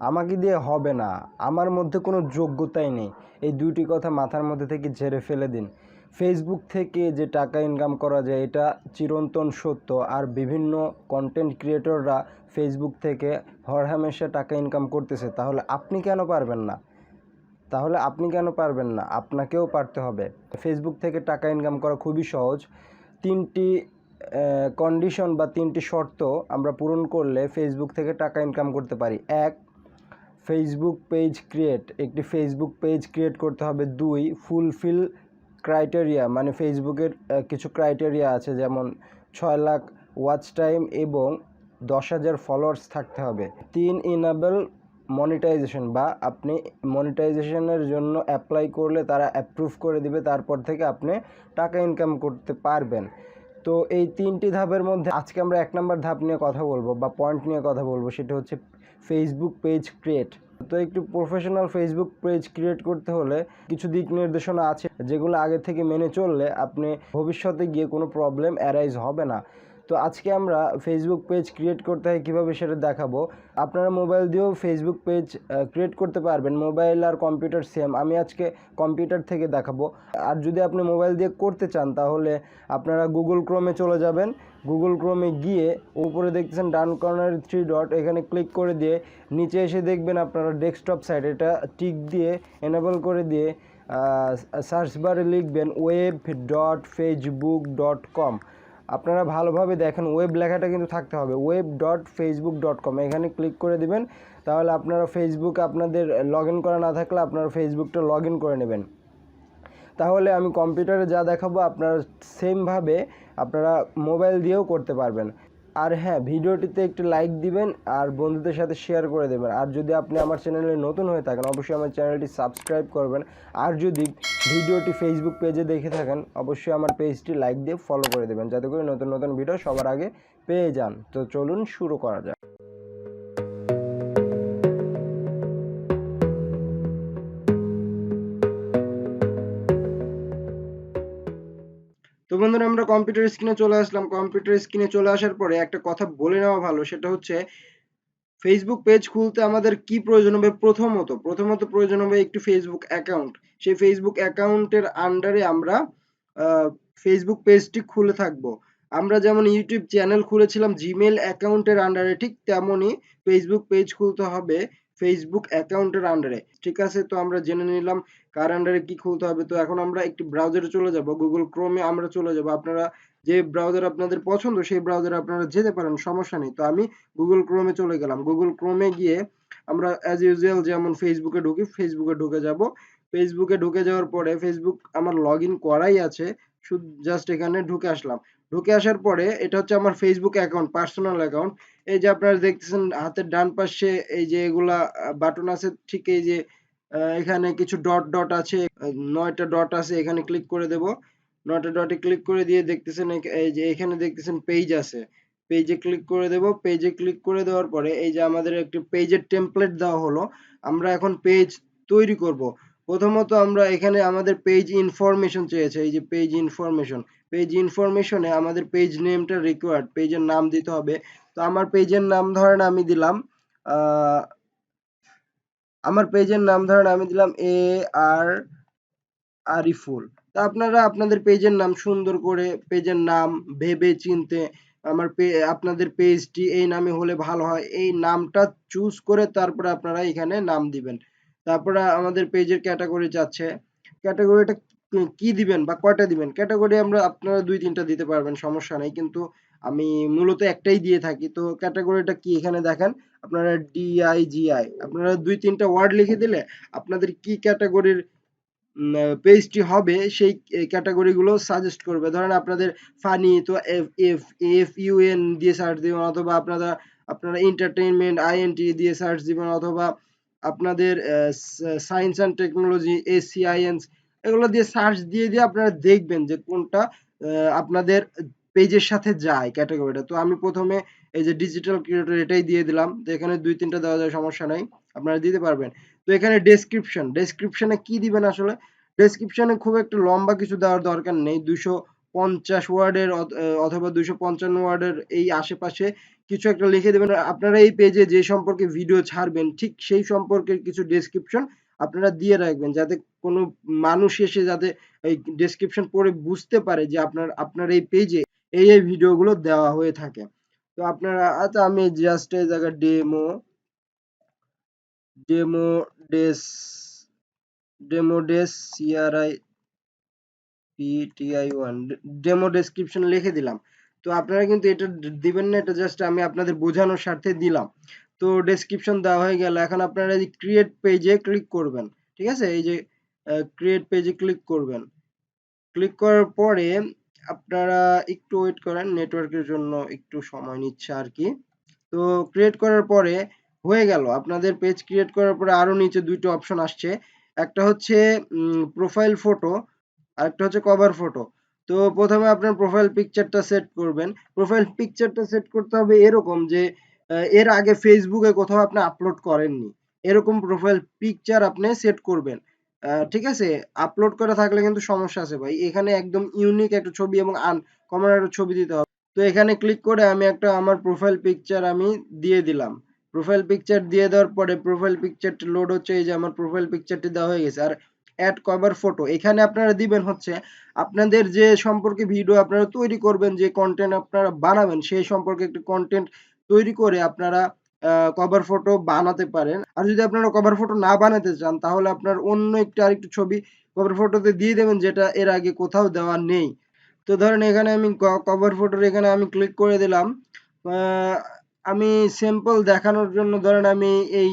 আমাকে দিয়ে হবে না, আমার মধ্যে কোনো যোগ্যতাই নেই, এই দুইটি কথা মাথার মধ্যে থেকে ঝেড়ে ফেলে দিন। ফেসবুক থেকে যে টাকা ইনকাম করা যায় এটা চিরন্তন সত্য, আর বিভিন্ন কন্টেন্ট ক্রিয়েটররা ফেসবুক থেকে হরহামেশা টাকা ইনকাম করতেছে। তাহলে আপনি কেন পারবেন না? আপনাকেও পারতে হবে। ফেসবুক থেকে টাকা ইনকাম করা খুবই সহজ। তিনটি কন্ডিশন বা তিনটি শর্ত আমরা পূরণ করলে ফেসবুক থেকে টাকা ইনকাম করতে পারি। এক, ফেসবুক পেজ ক্রিয়েট, একটি ফেসবুক পেজ ক্রিয়েট করতে হবে। দুই, ফুলফিল ক্রাইটেরিয়া, মানে ফেসবুকের কিছু ক্রাইটেরিয়া আছে, যেমন 6 লাখ ওয়াচ টাইম এবং 10,000 ফলোয়ার্স থাকতে হবে। তিন, ইনেবল মনিটাইজেশন, বা আপনি মনিটাইজেশনের জন্য অ্যাপ্লাই করলে তারা অ্যাপ্রুভ করে দিবে, তারপর থেকে আপনি টাকা ইনকাম করতে পারবেন। তো এই তিনটি ধাপের মধ্যে আজকে আমরা 1 নম্বর ধাপ নিয়ে কথা বলবো বা পয়েন্ট নিয়ে কথা বলবো, সেটা হচ্ছে ফেসবুক পেজ ক্রিয়েট। তো একটি প্রফেশনাল ফেসবুক পেজ ক্রিয়েট করতে হলে কিছু দিক নির্দেশনা আছে, যেগুলো আগে থেকে মেনে চললে আপনি ভবিষ্যতে গিয়ে কোনো প্রবলেম অ্যারাইজ হবে না। তো আজকে আমরা ফেসবুক পেজ ক্রিয়েট করতে হয় কীভাবে সেটা দেখাবো। আপনারা মোবাইল দিয়েও ফেসবুক পেজ ক্রিয়েট করতে পারবেন, মোবাইল আর কম্পিউটার সেম। আমি আজকে কম্পিউটার থেকে দেখাবো। আর যদি আপনি মোবাইল দিয়ে করতে চান তাহলে আপনারা গুগল ক্রোমে চলে যাবেন। গুগল ক্রোমে গিয়ে উপরে দেখতেছেন ডান কর্নারে 3 ডট, এখানে ক্লিক করে দিয়ে নিচে এসে দেখবেন আপনারা ডেস্কটপ সাইট, এটা টিক দিয়ে এনেবল করে দিয়ে সার্চ বারে লিখবেন web.facebook.com। আপনারা ভালোভাবে দেখেন, ওয়েব লেখাটা কিন্তু থাকতে হবে, web.facebook.com, এখানে ক্লিক করে দিবেন। তাহলে আপনারা ফেসবুক আপনাদের লগ ইন করা না থাকলে আপনারা ফেসবুকটা লগ ইন করে নেবেন। তাহলে আমি কম্পিউটারে যা দেখাবো আপনারা সেমভাবে আপনারা মোবাইল দিয়েও করতে পারবেন। আর হ্যাঁ, ভিডিওটিতে একটি লাইক দিবেন আর বন্ধুদের সাথে শেয়ার করে দেবেন। আর যদি আপনি আমার চ্যানেলে নতুন হয়ে থাকেন অবশ্যই আমার চ্যানেলটি সাবস্ক্রাইব করবেন। আর যদি ভিডিওটি ফেসবুক পেজে দেখে থাকেন অবশ্যই আমার পেজটি লাইক দিয়ে ফলো করে দেবেন, যাতে করে নতুন নতুন ভিডিও সবার আগে পেয়ে যান। তো চলুন শুরু করা যাক। তো বন্ধুরা, আমরা কম্পিউটার স্ক্রিনে চলে আসলাম। কম্পিউটার স্ক্রিনে চলে আসার পরে একটা কথা বলে নেওয়া ভালো, সেটা হচ্ছে ফেসবুক পেজ খুলতে আমাদের কি প্রয়োজন হবে। প্রথমত প্রয়োজন হবে একটি ফেসবুক অ্যাকাউন্ট। সেই ফেসবুক অ্যাকাউন্টের আন্ডারে আমরা ফেসবুক পেজটি খুলে থাকবো। আমরা যেমন ইউটিউব চ্যানেল খুলেছিলাম জিমেল অ্যাকাউন্টের আন্ডারে, ঠিক তেমনই ফেসবুক পেজ খুলতে হবে ফেসবুক অ্যাকাউন্টের আন্ডারে। ঠিক আছে, তো আমরা জেনে নিলাম কার আন্ডারে কি খুলতে হবে। তো এখন আমরা একটি ব্রাউজারে চলে যাব, গুগল ক্রোমে আমরা চলে যাব। আপনারা যে ব্রাউজার আপনাদের পছন্দ সেই ব্রাউজারে আপনারা যেতে পারেন, সমস্যা নেই। তো আমি গুগল ক্রোমে চলে গেলাম। গুগল ক্রোমে গিয়ে আমরা অ্যাজ ইউজুয়াল যেমন ফেসবুকে ঢুকে যাব। ফেসবুকে ঢুকে যাওয়ার পরে ফেসবুক আমার লগ ইন করাই আছে, শুধু জাস্ট এখানে ঢুকে আসলাম। ঢুকে আসার পরে এটা হচ্ছে আমার ফেসবুক অ্যাকাউন্ট, পার্সোনাল অ্যাকাউন্ট। এই যে আপনারা দেখতেছেন হাতের ডান পাশে এই যে এগুলা বাটন আছে, ঠিক এই যে এখানে কিছু ডট ডট আছে, 9টা ডট আছে, এখানে ক্লিক করে দেব। 9টা ডটে ক্লিক করে দিয়ে দেখতেছেন এই যে এখানে দেখতেছেন পেজ আছে, পেজে ক্লিক করে দেব। পেজে ক্লিক করে দেওয়ার পরে এই যে আমাদের একটি পেজের টেমপ্লেট দেওয়া হলো, আমরা এখন পেজ তৈরি করব। প্রথমত আমরা এখানে আমাদের পেজ ইনফরমেশন চেয়েছে, এই যে পেজ ইনফরমেশনে আমাদের পেজ নেমটা রিকোয়ার্ড, পেজের নাম দিতে হবে। তো আমার পেজের নাম ধরেন আমি দিলাম এ আর আরিফুল। তা আপনারা আপনাদের পেজের নাম সুন্দর করে, পেজের নাম ভেবে চিনতে, আপনাদের পেজটি এই নামে হলে ভালো হয়, এই নামটা চুজ করে তারপরে আপনারা এখানে নাম দিবেন। তারপরে আমাদের পেজের ক্যাটাগরি যাচ্ছে, ক্যাটাগরিটা কি দিবেন বা কয়টা দিবেন। ক্যাটাগরি আপনারা 2-3টা দিতে পারবেন, সমস্যা নেই, কিন্তু আমি মূলত একটাই দিয়ে থাকি। তো ক্যাটাগরিটা কি এখানে দেখেন, আপনারা ডিআইজিআই আপনারা 2-3টা ওয়ার্ড লিখে দিলে আপনাদের কি ক্যাটাগরির পেজটি হবে সেই ক্যাটাগরিগুলো সাজেস্ট করবে। ধরেন আপনাদের ফানি, তো FUN দিয়ে সার্চ দিবেন, অথবা আপনারা এন্টারটেইনমেন্ট INT দিয়ে সার্চ দিবেন, অথবা আপনাদের সায়েন্স অ্যান্ড টেকনোলজি SCIENS এগুলো দিয়ে সার্চ দিয়ে আপনারা দেখবেন যে কোনটা আপনাদের পেজের সাথে যায় ক্যাটাগরিটা। তো আমি প্রথমে এই যে ডিজিটাল ক্রিয়েটর এটাই দিয়ে দিলাম। তো এখানে 2-3টা দেওয়া যায়, সমস্যা নাই, আপনারা দিতে পারবেন। তো এখানে ডেসক্রিপশনে কি দিবেন, আসলে ডেসক্রিপশনে খুব একটা লম্বা কিছু দেওয়ার দরকার নেই। 250 ওয়ার্ডের অথবা 255 ওয়ার্ডের এই আশেপাশে কিছু একটা লিখে দেবেন। আপনারা এই পেজে যে সম্পর্কে ভিডিও ছাড়বেন ঠিক সেই সম্পর্কের কিছু ডেসক্রিপশন আপনারা দিয়ে রাখবেন, যাতে কোনো মানুষ এসে যাতে এই ডেসক্রিপশন পড়ে বুঝতে পারে যে আপনার এই পেজে এই ভিডিওগুলো দেওয়া হয়ে থাকে। তো আপনারা, আচ্ছা আমি জাস্ট এই জায়গায় ডেমো ডেস ডেমো ডেস সিআরআই PTI1 ডেমো ডেসক্রিপশন লিখে দিলাম। তো আপনারা কিন্তু এটা দিবেন না, এটা জাস্ট আমি আপনাদের বোঝানোর স্বার্থে দিলাম। তো ডেসক্রিপশন দেওয়া হয়ে গেল। এখন আপনারা এই ক্রিয়েট পেজে ক্লিক করবেন, ঠিক আছে? এই যে ক্রিয়েট পেজে ক্লিক করবেন। ক্লিক করার পরে আপনারা একটু ওয়েট করেন, নেটওয়ার্কের জন্য একটু সময় নিচ্ছে আর কি। তো ক্রিয়েট করার পরে হয়ে গেল। আপনাদের পেজ ক্রিয়েট করার পরে আরো নিচে দুইটা অপশন আসছে। একটা হচ্ছে প্রোফাইল ফটো, আরেকটা হচ্ছে কভার ফটো। তো প্রথমে আপনার প্রোফাইল পিকচারটা সেট করবেন। প্রোফাইল পিকচারটা সেট করতে হবে এরকম যে এর আগে ফেসবুকে কোথাও আপনি আপলোড করেননি, এরকম প্রোফাইল পিকচার আপনি সেট করবেন। ঠিক আছে? আপলোড করা থাকলে কিন্তু সমস্যা আছে ভাই। এখানে একদম ইউনিক একটা ছবি এবং আনকমন একটা ছবি দিতে হবে। তো এখানে ক্লিক করে আমি একটা আমার প্রোফাইল পিকচার আমি দিয়ে দিলাম। প্রোফাইল পিকচার দিয়ে দেওয়ার পরে প্রোফাইল পিকচারটি লোড হচ্ছে। এই যে আমার প্রোফাইল পিকচারটি দেওয়া হয়ে গেছে। আর অ্যাড কভার ফটো এখানে আপনারা দিবেন হচ্ছে আপনাদের যে সম্পর্কে ভিডিও আপনারা তৈরি করবেন, যে কন্টেন্ট আপনারা বানাবেন সেই সম্পর্কে একটি কন্টেন্ট তৈরি করে আপনারা কভার ফটো বানাতে পারেন। আর যদি আপনারা কভার ফটো না বানাতে চান তাহলে আপনার অন্য একটি আরেকটু ছবি কভার ফটোতে দিয়ে দেবেন, যেটা এর আগে কোথাও দেওয়া নেই। তো ধরেন এখানে আমি কভার ফটোর এখানে আমি ক্লিক করে দিলাম। আহ, আমি সিম্পল দেখানোর জন্য ধরেন আমি এই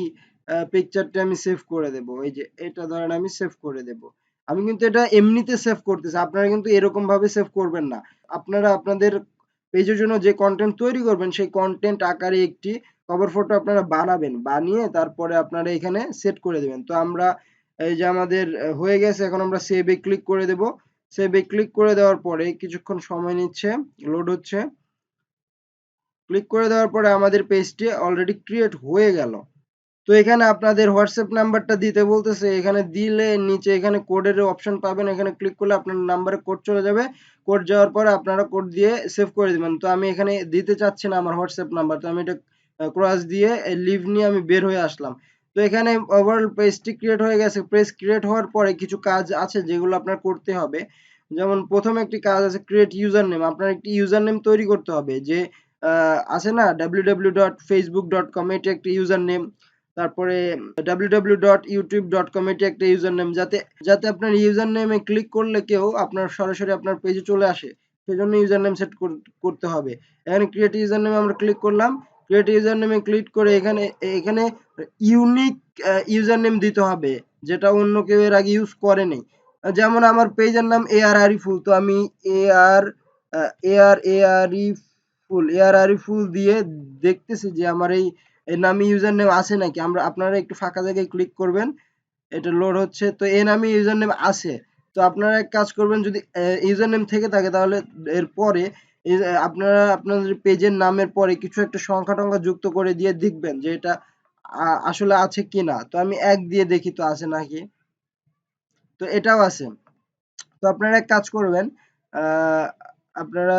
পিকচারটা আমি সেভ করে দেব। এই যে এটা ধরেন আমি সেভ করে দেব। আমি কিন্তু এটা এমনিতে সেভ করতেছি, আপনারা কিন্তু এরকম ভাবে সেভ করবেন না। আপনারা আপনাদের পেজের জন্য যে কন্টেন্ট তৈরি করবেন সেই কন্টেন্ট আকারে একটি কভার ফটো আপনারা বানাবেন, বানিয়ে তারপরে আপনারা এখানে সেট করে দেবেন। তো আমরা এই যে আমাদের হয়ে গেছে, এখন আমরা সেভে ক্লিক করে দেব। সেভে ক্লিক করে দেওয়ার পরে কিছুক্ষণ সময় নিচ্ছে, লোড হচ্ছে। ক্লিক করে দেওয়ার পরে আমাদের পেজটি অলরেডি ক্রিয়েট হয়ে গেল। তো এখানে আপনাদের হোয়াটসঅ্যাপ নাম্বারটা দিতে বলতেছে, এখানে দিলে নিচে এখানে কোডের অপশন পাবেন, এখানে ক্লিক করলে আপনার নাম্বারে কোড চলে যাবে। কোড যাওয়ার পরে আপনারা কোড দিয়ে সেভ করে দিবেন। তো আমি এখানে দিতে চাচ্ছি না আমার হোয়াটসঅ্যাপ নাম্বার, তো আমি এটা ক্রস দিয়ে লিভ নিয়ে আমি বের হয়ে আসলাম। তো এখানে ওভারঅল পেজটি ক্রিয়েট হয়ে গেছে। পেজ ক্রিয়েট হওয়ার পরে কিছু কাজ আছে যেগুলো আপনার করতে হবে। যেমন প্রথম একটি কাজ আছে ক্রিয়েট ইউজার নেম। আপনার একটি ইউজার নেম তৈরি করতে হবে, যে আছে না www.facebook.com, এটি একটি ইউজার নেম। তারপরে www.youtube.com, এটি একটা ইউজার নেম, যাতে যাতে আপনার ইউজার নেমে ক্লিক করলে কেউ আপনার সরাসরি আপনার পেজে চলে আসে, সেজন্য ইউজার নেম সেট করতে হবে। এখানে ক্রিয়েট ইউজার নেমে আমরা ক্লিক করলাম। ক্রিয়েট ইউজার নেমে ক্লিক করে এখানে এখানে ইউনিক ইউজার নেম দিতে হবে, যেটা অন্য কেউ এর আগে ইউজ করেনি। যেমন আমার পেজের নাম AR আরিফুল, তো আমি AR AR আরিফুল দিয়ে দেখতেছি যে আমার এই এর নামে ইউজার নেম আছে নাকি। আপনারা একটু ফাঁকা জায়গায় ক্লিক করবেন, এটা লোড হচ্ছে। তো এর নামে ইউজার নেম আছে। তো আপনারা এক কাজ করবেন, যদি ইউজার নেম থেকে থাকে তাহলে এরপরে আপনারা আপনাদের পেজের নামের পরে কিছু একটা সংখ্যা টংখ্যা যুক্ত করে দিয়ে দেখবেন যে এটা আসলে আছে কিনা। তো আমি 1 দিয়ে দেখি তো আছে নাকি। তো এটাও আছে। তো আপনারা এক কাজ করবেন, আহ, আপনারা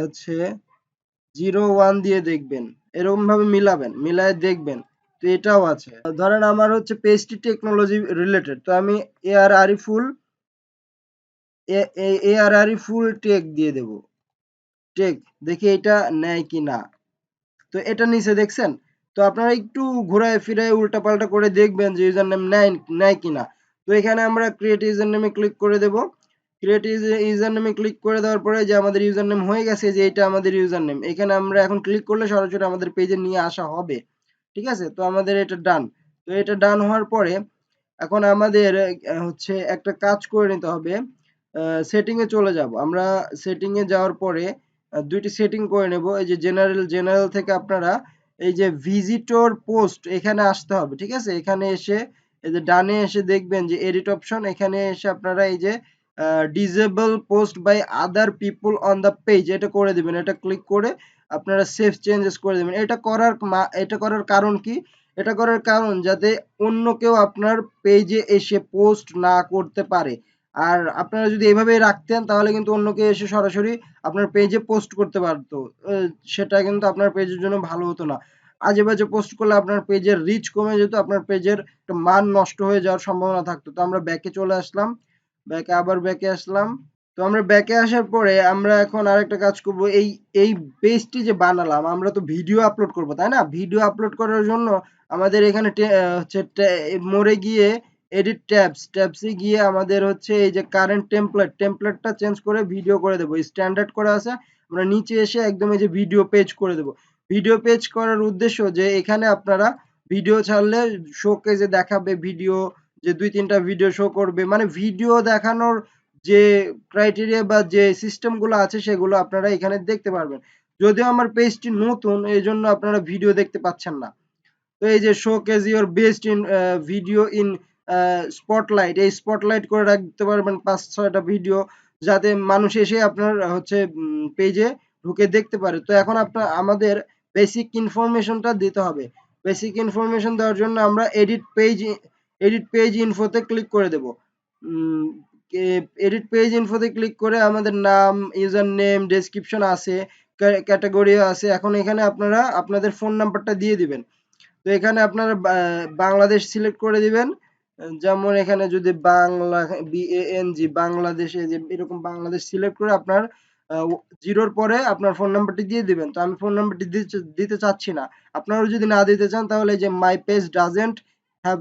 হচ্ছে 01 দিয়ে দেখবেন, এরকম ভাবে মিলাবেন, মিলায় দেখবেন। তো এটাও আছে। ধরেন আমার হচ্ছে পেজটি টেকনোলজি রিলেটেড, তো আমি AR Ariful AR Ariful tech দিয়ে দেব। টেক, দেখি এটা নেয় কিনা। তো এটা নিচে দেখছেন। তো আপনারা একটু ঘুরায় ফিরায় উল্টা পাল্টা করে দেখবেন যে ইউজার নেম নেয় কিনা। তো এখানে আমরা ক্রিয়েট ইউজার নেমে ক্লিক করে দেব। ক্রিয়েট ইউজার নেমে ক্লিক করে দেওয়ার পরে যে আমাদের ইউজার নেম হয়ে গেছে, যে এটা আমাদের ইউজার নেম, এখানে আমরা এখন ক্লিক করলে সরাসরি আমাদের পেজে নিয়ে আসা হবে। ঠিক আছে? তো আমাদের এটা ডান। তো এটা ডান হওয়ার পরে এখন আমাদের হচ্ছে একটা কাজ করে নিতে হবে। সেটিং এ চলে যাব আমরা। সেটিং এ যাওয়ার পরে দুইটি সেটিং করে নেব। এই যে জেনারেল থেকে আপনারা এই যে ভিজিটর পোস্ট এখানে আসতে হবে। ঠিক আছে? এখানে এসে এই যে ডানে এসে দেখবেন যে এডিট অপশন, এখানে এসে আপনারা এই যে disable post by other people on the page এটা করে দিবেন। এটা ক্লিক করে আপনারা সেভ চেঞ্জেস করে দিবেন। এটা করার কারণ কি? এটা করার কারণ যাতে অন্য কেউ আপনার পেজে এসে পোস্ট না করতে পারে। আর আপনারা যদি এভাবেই রাখতেন তাহলে কিন্তু অন্য কেউ এসে সরাসরি আপনার পেজে পোস্ট করতে পারতো। সেটা কিন্তু আপনার পেজের জন্য ভালো হতো না। আজে বাজে পোস্ট করলে আপনার পেজের রিচ কমে যেত, আপনার পেজের একটা মান নষ্ট হয়ে যাওয়ার সম্ভাবনা থাকতো। তো আমরা ব্যাকে চলে আসলাম, আবার ব্যাকে আসলাম। তো আমরা ব্যাকে আসার পরে আমরা এখন আরেকটা কাজ করব, এই পেজটি যে বানালাম আমরা তো ভিডিও আপলোড করব, তাই না? ভিডিও আপলোড করার জন্য আমাদের এখানে হচ্ছে মোড়ে গিয়ে এডিট ট্যাবসে গিয়ে আমাদের হচ্ছে এই যে কারেন্ট টেমপ্লেটটা চেঞ্জ করে ভিডিও করে দেবো, স্ট্যান্ডার্ড করে আছে। আমরা নিচে এসে একদম এই যে ভিডিও পেজ করে দেবো। ভিডিও পেজ করার উদ্দেশ্য যে এখানে আপনারা ভিডিও ছাড়লে শোকেজে দেখাবে, ভিডিও যে ২-৩টা ভিডিও শো করবে, মানে ভিডিও দেখানোর যে ক্রাইটেরিয়া বা যে সিস্টেমগুলো আছে সেগুলো আপনারা এখানে দেখতে পারবেন। যদিও আমার পেজটি নতুন এই জন্য আপনারা ভিডিও দেখতে পাচ্ছেন না। তো এই যে showcase your best in video in spotlight, এই স্পটলাইট করে রাখতে পারবেন ৫-৬টা ভিডিও, যাতে মানুষ এসে আপনার হচ্ছে পেজে ঢুকে দেখতে পারে। তো এখন আমাদের বেসিক ইনফরমেশনটা দিতে হবে। বেসিক ইনফরমেশন দেওয়ার জন্য আমরা এডিট পেজ ইনফোতে ক্লিক করে দেব। এডিট পেজ ইনফোতে ক্লিক করে আমাদের নাম, ইউজার নেম, ডেসক্রিপশন আছে, ক্যাটাগরিও আছে। এখন এখানে আপনারা আপনাদের ফোন নাম্বারটা দিয়ে দিবেন। তো এখানে আপনারা বাংলাদেশ সিলেক্ট করে দিবেন। যেমন এখানে যদি বাংলা, BANG, বাংলাদেশে যে এরকম বাংলাদেশ সিলেক্ট করে আপনার জিরোর পরে আপনার ফোন নাম্বারটি দিয়ে দিবেন। তো আমি ফোন নাম্বারটি দিতে চাচ্ছি না। আপনারা যদি না দিতে চান তাহলে যে my page doesn't have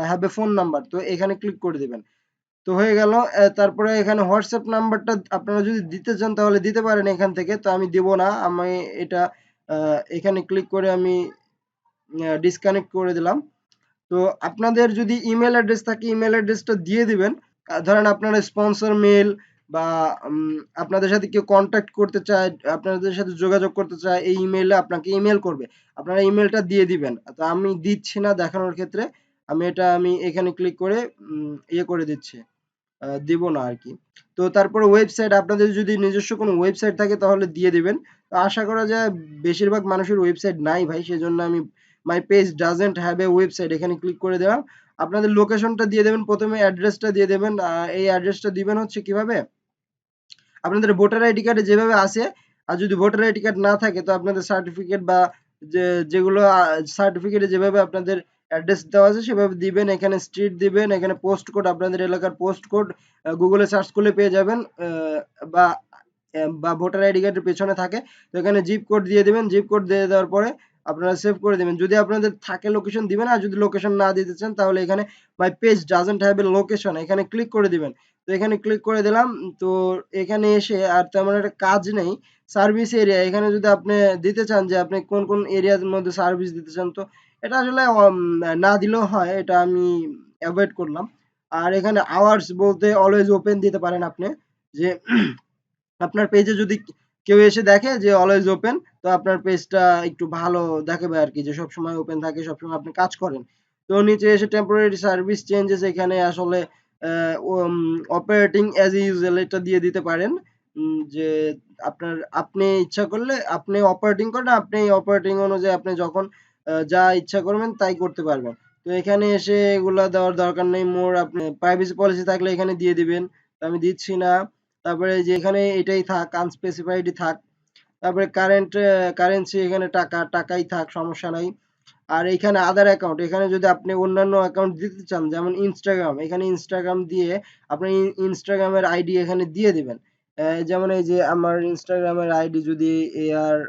have a phone number, তো এখানে ক্লিক করে দিবেন। তো হয়ে গেল। তারপরে এখানে হোয়াটসঅ্যাপ নাম্বারটা আপনারা যদি দিতে চান তাহলে দিতে পারেন এখান থেকে। তো আমি দিব না। আমি এটা এখানে ক্লিক করে আমি ডিসকানেক্ট করে দিলাম। তো আপনাদের যদি ইমেল অ্যাড্রেস থাকে ইমেল অ্যাড্রেসটা দিয়ে দিবেন। ধরেন আপনারা স্পন্সর মেল বা আপনাদের সাথে কেউ কন্ট্যাক্ট করতে চায়, আপনাদের সাথে যোগাযোগ করতে চায়, এই ইমেইলে আপনাকে ইমেল করবে। আপনারা ইমেলটা দিয়ে দিবেন। তো আমি দিচ্ছি না দেখানোর ক্ষেত্রে। আমি এখানে ক্লিক করে ইয়ে করে দিচ্ছি। দিব না আরকি। তো তারপরে ওয়েবসাইট, আপনাদের যদি নিজস্ব কোনো ওয়েবসাইট থাকে তাহলে দিয়ে দিবেন। তো আশা করা যায় বেশিরভাগ মানুষের ওয়েবসাইট নাই ভাই, সেজন্য আমি my page doesn't have a website এখানে ক্লিক করে দিলাম। আপনাদের লোকেশনটা দিয়ে দেবেন, প্রথমে অ্যাড্রেসটা দিয়ে দেবেন। এই অ্যাড্রেসটা দিবেন হচ্ছে কিভাবে? আপনাদের ভোটার আইডি কার্ডে যেভাবে আছে, আর যদি ভোটার আইডি কার্ড না থাকে তো আপনাদের সার্টিফিকেট বা যেগুলো সার্টিফিকেটে যেভাবে আপনাদের অ্যাড্রেস দেওয়া আছে সেভাবে দিবেন। এখানে স্ট্রিট দিবেন, এখানে পোস্ট কোড, আপনাদের এলাকার পোস্ট কোড গুগলে সার্চ করলে পেয়ে যাবেন। বা ভোটার আইডি কার্ডের পেছনে থাকে। তো এখানে জিপ কোড দিয়ে দিবেন। জিপ কোড দিয়ে দেওয়ার পরে আপনারা সেভ করে দিবেন। যদি আপনাদের থাকে লোকেশন দিবেন, আর যদি লোকেশন না দিতে চান তাহলে এখানে my page doesn't have a location এখানে ক্লিক করে দিবেন। তো এখানে ক্লিক করে দিলাম। তো এখানে এসে আর তেমন একটা কাজ নেই। সার্ভিস এরিয়া এখানে যদি আপনি দিতে চান যে আপনি কোন কোন এরিয়ার মধ্যে সার্ভিস দিতে চান, তো এটা আসলে না দিলেও হয়, এটা আমি অ্যাভয়েড করলাম। আর এখানে আওয়ার্স বলতে অলওয়েজ ওপেন দিতে পারেন আপনি, যে আপনার পেজে যদি কেউ এসে দেখে যে অলওয়েজ ওপেন, তো আপনার পেজটা একটু ভালো দেখাবে আর কি, যে সবসময় ওপেন থাকে, সবসময় আপনি কাজ করেন। তো নিচে এসে টেম্পোরারি সার্ভিস চেঞ্জেস এখানে আসলে অপারেটিং অ্যাজ ইউজুয়াল এটা দিয়ে দিতে পারেন। যে আপনি ইচ্ছা করলে আপনি অপারেটিং করেন, আপনি অপারেটিং অনুযায়ী আপনি যখন যা ইচ্ছা করবেন তাই করতে পারবেন। তো এখানে এসে এগুলা দেওয়ার দরকার নেই। মোর আপনি প্রাইভেসি পলিসি থাকলে এখানে দিয়ে দিবেন। তো আমি দিচ্ছি না। তারপরে যে এখানে এটাই থাক, আনস্পেসিফাইড থাক। তারপরে কারেন্সি এখানে টাকাই থাক, সমস্যা নাই। আর এখানে আদার অ্যাকাউন্ট, এখানে যদি আপনি অন্যান্য অ্যাকাউন্ট দিতে চান যেমন ইনস্টাগ্রাম, এখানে ইনস্টাগ্রাম দিয়ে আপনি ইনস্টাগ্রামের আইডি এখানে দিয়ে দিবেন। যেমন এই যে আমার ইনস্টাগ্রামের আইডি যদি এআর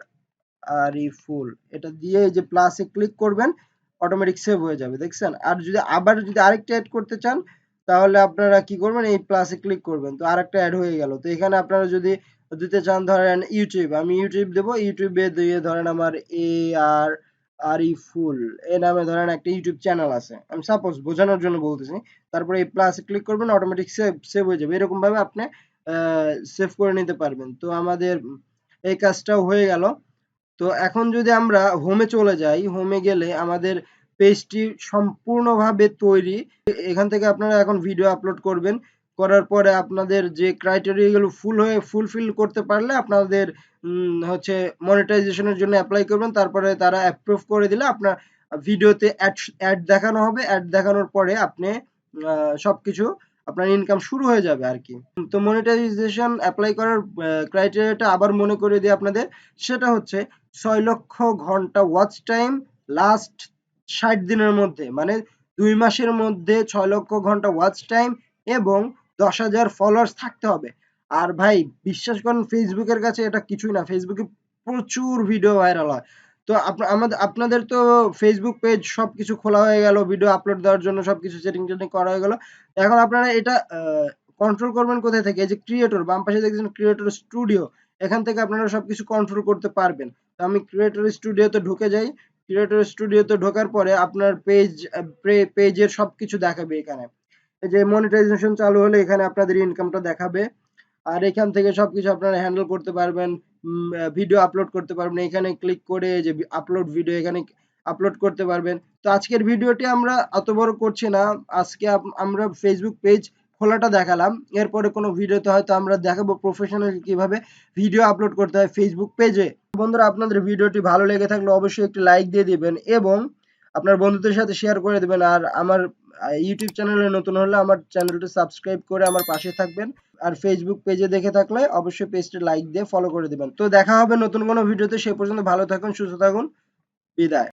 আরিফুল, এটা দিয়ে এই যে প্লাসে ক্লিক করবেন, অটোমেটিক সেভ হয়ে যাবে, দেখছেন? আর যদি আরেকটা অ্যাড করতে চান তাহলে আপনারা কি করবেন, এই প্লাসে ক্লিক করবেন, তো আরেকটা অ্যাড হয়ে গেল। তো এখানে আপনারা যদি দিতে চান ধরেন ইউটিউব, আমি ইউটিউব দেবো, ইউটিউবে দিয়ে ধরেন আমার এ আর আরিফুল এ নামে ধরেন একটা ইউটিউব চ্যানেল আছে, আমি সাপোজ বোঝানোর জন্য বলতেছি। তারপরে এই প্লাসে ক্লিক করবেন, অটোমেটিক সেভ হয়ে যাবে। এরকম ভাবে আপনি সেভ করে নিতে পারবেন। তো আমাদের এই কাজটাও হয়ে গেল। তো এখন যদি আমরা হোমে চলে যাই, হোমে গেলে আমাদের পেজটি সম্পূর্ণভাবে তৈরি। এখান থেকে আপনারা এখন ভিডিও আপলোড করবেন। করার পরে আপনাদের যে ক্রাইটেরিয়া গুলো ফুলফিল করতে পারলে আপনাদের হচ্ছে মনিটাইজেশনের জন্য অ্যাপ্লাই করবেন। তারপরে তারা অ্যাপ্রুভ করে দিলে আপনার ভিডিওতে অ্যাড দেখানো হবে। অ্যাড দেখানোর পরে আপনি সবকিছু আপনার ইনকাম শুরু হয়ে যাবে আর কি। তো মনিটাইজেশন অ্যাপ্লাই করার ক্রাইটেরিয়াটা আবার মনে করে দিই আপনাদের, সেটা হচ্ছে 6 লক্ষ ঘন্টা ওয়াচ টাইম লাস্ট 60 দিনের মধ্যে, মানে 2 মাসের মধ্যে 6 লক্ষ ঘন্টা ওয়াচ টাইম এবং 10,000 ফলোয়ার্স থাকতে হবে। আর ভাই বিশ্বাস করেন ফেসবুকের কাছে এটা কিছুই না, ফেসবুকে প্রচুর ভিডিও ভাইরাল হয়। তো আপনাদের তো ফেসবুক পেজ সবকিছু খোলা হয়ে গেল, ভিডিও আপলোড দেওয়ার জন্য সবকিছু সেটিং টেটিং করা হয়ে গেল। এখন আপনারা এটা কন্ট্রোল করবেন কোথায় থেকে? এই যে ক্রিয়েটর, বাম পাশে দেখছেন ক্রিয়েটর স্টুডিও, এখান থেকে আপনারা সবকিছু কন্ট্রোল করতে পারবেন। তো আমি ক্রিয়েটর স্টুডিওতে ঢুকে যাই। ক্রিয়েটর স্টুডিওতে ঢোকার পরে আপনার পেজের সবকিছু দেখাবে এখানে। এই যে মনিটাইজেশন চালু হলে এখানে আপনাদের ইনকামটা দেখাবে। আর এখান থেকে সবকিছু আপনারা হ্যান্ডেল করতে পারবেন। ভিডিও আপলোড করতে পারবেন, এখানে ক্লিক করে যে আপলোড ভিডিও এখানে আপলোড করতে পারবেন। তো আজকের ভিডিওটি আমরা অত বড় করছি না, আজকে আমরা ফেসবুক পেজ খোলাটা দেখালাম। এরপরে কোনো ভিডিওতে হয়তো আমরা দেখাবো প্রফেশনাল কিভাবে ভিডিও আপলোড করতে হয় ফেসবুক পেজে। বন্ধুরা আপনাদের ভিডিওটি ভালো লেগে থাকলে অবশ্যই একটি লাইক দিয়ে দিবেন এবং আপনার বন্ধুদের সাথে শেয়ার করে দেবেন। আর আমার ইউটিউব চ্যানেলে নতুন হলে আমার চ্যানেলটি সাবস্ক্রাইব করে আমার পাশে থাকবেন। আর ফেসবুক পেজে দেখে থাকলে অবশ্যই পেজটি লাইক দিয়ে ফলো করে দিবেন। তো দেখা হবে নতুন কোনো ভিডিওতে, সে পর্যন্ত ভালো থাকুন, সুস্থ থাকুন, বিদায়।